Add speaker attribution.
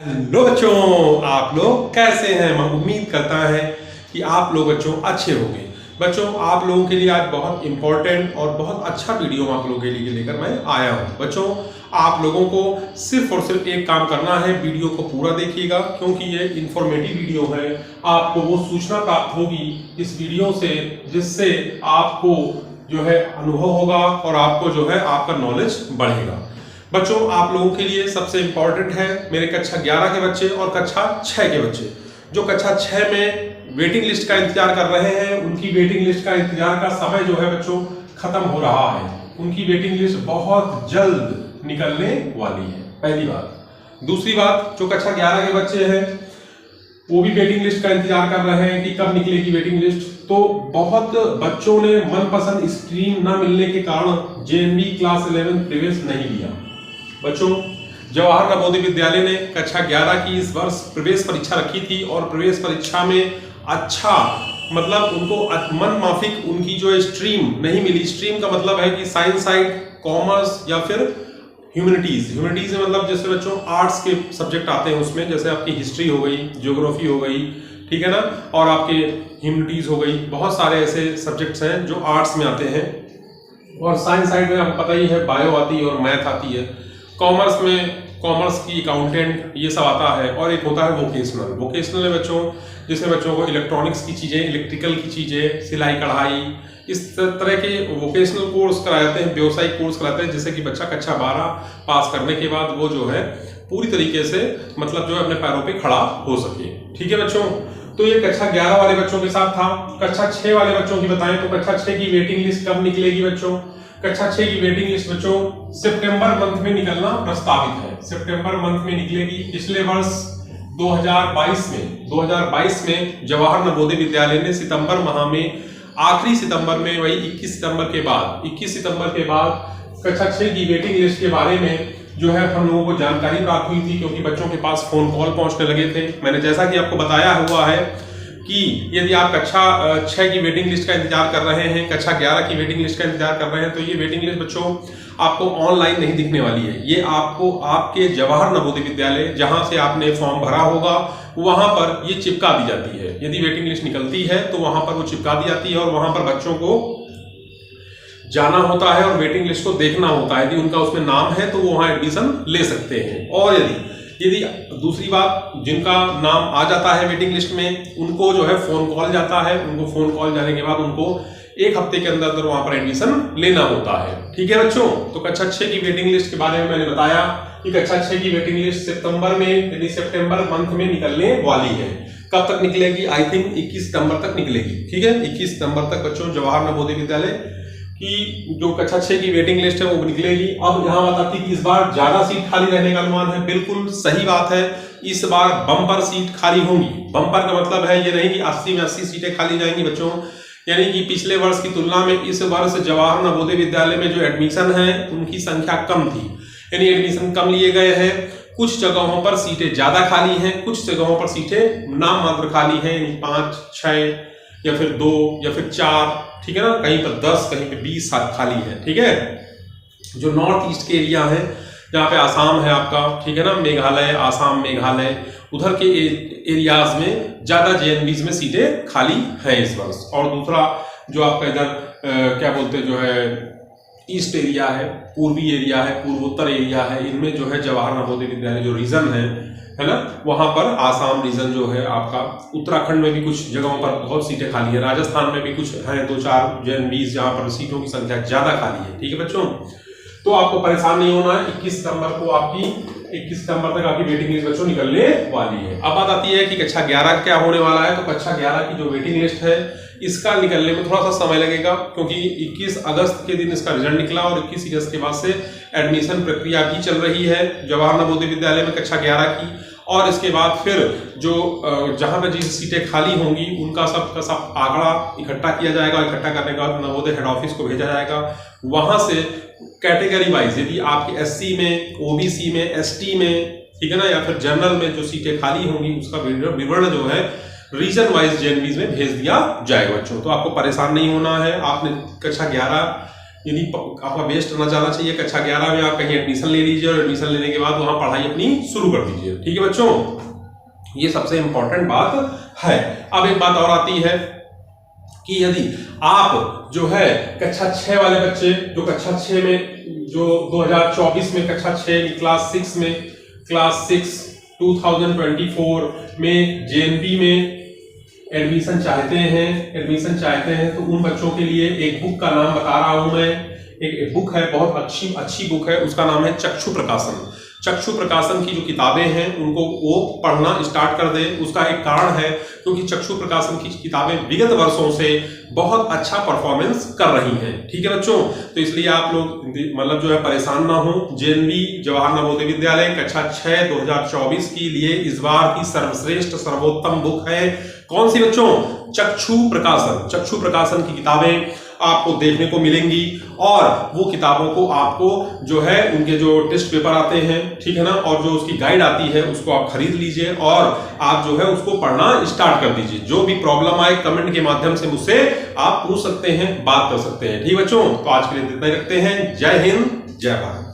Speaker 1: Hello बच्चों, आप लोग कैसे हैं। मैं उम्मीद करता है कि आप लोग बच्चों अच्छे होंगे। बच्चों, आप लोगों के लिए आज बहुत इंपॉर्टेंट और बहुत अच्छा वीडियो आप लोगों के लिए लेकर मैं आया हूं। बच्चों, आप लोगों को सिर्फ और सिर्फ एक काम करना है, वीडियो को पूरा देखिएगा क्योंकि ये इंफॉर्मेटिव वीडियो है। आपको वो सूचना प्राप्त होगी इस वीडियो से जिससे आपको जो है अनुभव होगा और आपको जो है आपका नॉलेज बढ़ेगा। बच्चों, आप लोगों के लिए सबसे इंपॉर्टेंट है मेरे कक्षा 11 के बच्चे और कक्षा 6 के बच्चे जो कक्षा 6 में वेटिंग लिस्ट का इंतजार कर रहे हैं। उनकी वेटिंग लिस्ट का इंतजार का समय जो है बच्चों खत्म हो रहा है। उनकी वेटिंग लिस्ट बहुत जल्द निकलने वाली है, पहली बात। दूसरी बात, जो कक्षा 11 के बच्चे हैं वो भी वेटिंग लिस्ट का इंतजार कर रहे हैं कि कब निकलेगी वेटिंग लिस्ट। तो बहुत बच्चों ने मनपसंद स्ट्रीम न मिलने के कारण जेएनवी क्लास 11 प्रवेश नहीं लिया। बच्चों, जवाहर नवोदय विद्यालय ने कक्षा 11 की इस वर्ष प्रवेश परीक्षा रखी थी और प्रवेश परीक्षा में अच्छा मतलब उनको मन माफिक उनकी जो स्ट्रीम नहीं मिली। स्ट्रीम का मतलब है कि साइंस साइड, कॉमर्स या फिर ह्यूमैनिटीज में मतलब जैसे बच्चों आर्ट्स के सब्जेक्ट आते हैं उसमें, जैसे आपकी हिस्ट्री हो गई, ज्योग्राफी हो गई, ठीक है ना, और आपके ह्यूमैनिटीज हो गई। बहुत सारे ऐसे सब्जेक्ट्स हैं जो आर्ट्स में आते हैं। और साइंस साइड में आपको पता ही है, बायो आती है और मैथ आती है। कॉमर्स में कॉमर्स की अकाउंटेंट ये सब आता है। और एक होता है वोकेशनल में बच्चों, जिसमें बच्चों को इलेक्ट्रॉनिक्स की चीज़ें, इलेक्ट्रिकल की चीज़ें, सिलाई कढ़ाई, इस तरह के वोकेशनल कोर्स कराते हैं, व्यावसायिक कोर्स कराते हैं, जिससे कि बच्चा कक्षा 12 पास करने के बाद वो जो है पूरी तरीके से मतलब जो है अपने पैरों पे खड़ा हो सके। ठीक है बच्चों, तो ये कक्षा 11 वाले बच्चों के साथ था। कक्षा 6 वाले बच्चों की बताएं तो कक्षा 6 की वेटिंग लिस्ट कब निकलेगी बच्चों? कक्षा 6 की वेटिंग लिस्ट बच्चों सितंबर मंथ में निकलना प्रस्तावित है। सितंबर मंथ में निकलेगी। पिछले वर्ष 2022 में जवाहर नवोदय विद्यालय ने सितंबर माह में आखिरी सितंबर में वही 21 सितंबर के बाद कक्षा 6 की वेटिंग लिस्ट के बारे में जो है हम लोगों को जानकारी प्राप्त हुई थी, क्योंकि बच्चों के पास फोन कॉल पहुंचने लगे थे। मैंने जैसा कि आपको बताया हुआ है कि यदि आप कक्षा 6 की वेटिंग लिस्ट का इंतजार कर रहे हैं, कक्षा 11 की वेटिंग लिस्ट का इंतजार कर रहे हैं, तो ये वेटिंग लिस्ट बच्चों आपको ऑनलाइन नहीं दिखने वाली है। ये आपको आपके जवाहर नवोदय विद्यालय जहां से आपने फॉर्म भरा होगा वहां पर ये चिपका दी जाती है। यदि वेटिंग लिस्ट निकलती है तो वहां पर वो चिपका दी जाती है और वहां पर बच्चों को जाना होता है और वेटिंग लिस्ट को देखना होता है। यदि उनका उसमें नाम है तो वो वहां एडमिशन ले सकते हैं। और यदि दूसरी बात, जिनका नाम आ जाता है वेटिंग लिस्ट में उनको जो है फोन कॉल जाता है। उनको फोन कॉल जाने के बाद उनको एक हफ्ते के अंदर वहां पर एडमिशन लेना होता है। ठीक है बच्चों, तो कक्षा 6 की वेटिंग लिस्ट के बारे में मैंने बताया कि कक्षा 6 की वेटिंग लिस्ट सितंबर में यानी सितंबर मंथ में निकलने वाली है। कब तक निकलेगी? आई थिंक 21 सितंबर तक निकलेगी। ठीक है, 21 सितंबर तक बच्चों जवाहर नवोदय विद्यालय की जो कक्षा 6 की वेटिंग लिस्ट है वो निकलेगी। अब यहाँ बात आती है कि इस बार ज्यादा सीट खाली रहने का अनुमान है। बिल्कुल सही बात है, इस बार बम्पर सीट खाली होंगी। बम्पर का मतलब है ये नहीं कि 80 में 80 सीटें खाली जाएंगी बच्चों, यानी कि पिछले वर्ष की तुलना में इस वर्ष जवाहर नवोदय विद्यालय में जो एडमिशन है उनकी संख्या कम थी, यानी एडमिशन कम लिए गए हैं। कुछ जगहों पर सीटें ज्यादा खाली हैं, कुछ जगहों पर सीटें नाम मात्र खाली हैं, यानी 5, 6 या फिर 2 या फिर 4। ठीक है ना, कहीं पर 10, कहीं पे 20 खाली है। ठीक है, जो नॉर्थ ईस्ट के एरिया है जहाँ पे आसाम है आपका, ठीक है ना, मेघालय, आसाम, मेघालय, उधर के एरियाज में ज्यादा जेएनवीज में सीटें खाली हैं इस वर्ष। और दूसरा जो आपका इधर क्या बोलते हैं जो है ईस्ट एरिया है, पूर्वी एरिया है, पूर्वोत्तर एरिया है, इनमें जो है जवाहर नवोदय विद्यालय जो रीजन है ना, वहां पर आसाम रीजन जो है आपका, उत्तराखंड में भी कुछ जगहों पर बहुत सीटें खाली है, राजस्थान में भी कुछ है 2-4 जेएनवीज जहां पर सीटों की संख्या ज्यादा खाली है। ठीक है बच्चों, तो आपको परेशान नहीं होना है। 21 सितंबर तक आपकी वेटिंग लिस्ट बच्चों निकलने वाली है। अब बात आती है कि कक्षा 11 क्या होने वाला है। तो कक्षा 11 की जो वेटिंग लिस्ट है इसका निकलने में थोड़ा सा समय लगेगा, क्योंकि 21 अगस्त के दिन इसका रिजल्ट निकला और 21 अगस्त के बाद से एडमिशन प्रक्रिया भी चल रही है जवाहर नवोदय विद्यालय में कक्षा 11 की। और इसके बाद फिर जो जहां पर जिस सीटें खाली होंगी उनका सब का सब आंकड़ा इकट्ठा किया जाएगा। इकट्ठा करने के बाद नवोदय हेड ऑफिस को भेजा जाएगा। वहां से कैटेगरी वाइज यदि आपके एससी में, ओबीसी में, एसटी में, ठीक है ना, या फिर जनरल में जो सीटें खाली होंगी उसका विवरण जो है रीजन वाइज जेएनवीज में भेज दिया जाएगा बच्चों। तो आपको परेशान नहीं होना है। आपने कक्षा 11 यदि आपका बेस्ट ना जाना चाहिए कक्षा 11 में, आप कहीं एडमिशन ले लीजिए और एडमिशन लेने के बाद वहां पढ़ाई अपनी शुरू कर दीजिए। ठीक है बच्चों, ये सबसे इंपॉर्टेंट बात है। अब एक बात और आती है कि यदि आप जो है कक्षा 6 वाले बच्चे जो कक्षा 6 में जो 2024 में कक्षा 6 क्लास 6 2024 में जेएनपी में एडमिशन चाहते हैं तो उन बच्चों के लिए एक बुक का नाम बता रहा हूं मैं। एक बुक है, बहुत अच्छी बुक है, उसका नाम है चक्षु प्रकाशन। चक्षु प्रकाशन की जो किताबें हैं उनको वो पढ़ना स्टार्ट कर दे। उसका एक कारण है क्योंकि चक्षु प्रकाशन की किताबें विगत वर्षों से बहुत अच्छा परफॉर्मेंस कर रही हैं। ठीक है बच्चों, तो इसलिए आप लोग मतलब जो है परेशान ना हो। जेएनवी जवाहर नवोदय विद्यालय कक्षा 6 2024 के लिए इस बार की सर्वश्रेष्ठ सर्वोत्तम बुक है कौन सी बच्चों? चक्षु प्रकाशन। चक्षु प्रकाशन की किताबें आपको देखने को मिलेंगी और वो किताबों को आपको जो है उनके जो टेस्ट पेपर आते हैं, ठीक है ना, और जो उसकी गाइड आती है उसको आप खरीद लीजिए और आप जो है उसको पढ़ना स्टार्ट कर दीजिए। जो भी प्रॉब्लम आए कमेंट के माध्यम से मुझसे आप पूछ सकते हैं, बात कर सकते हैं। ठीक बच्चों, तो आज के लिए इतना ही रखते हैं। जय हिंद, जय भारत।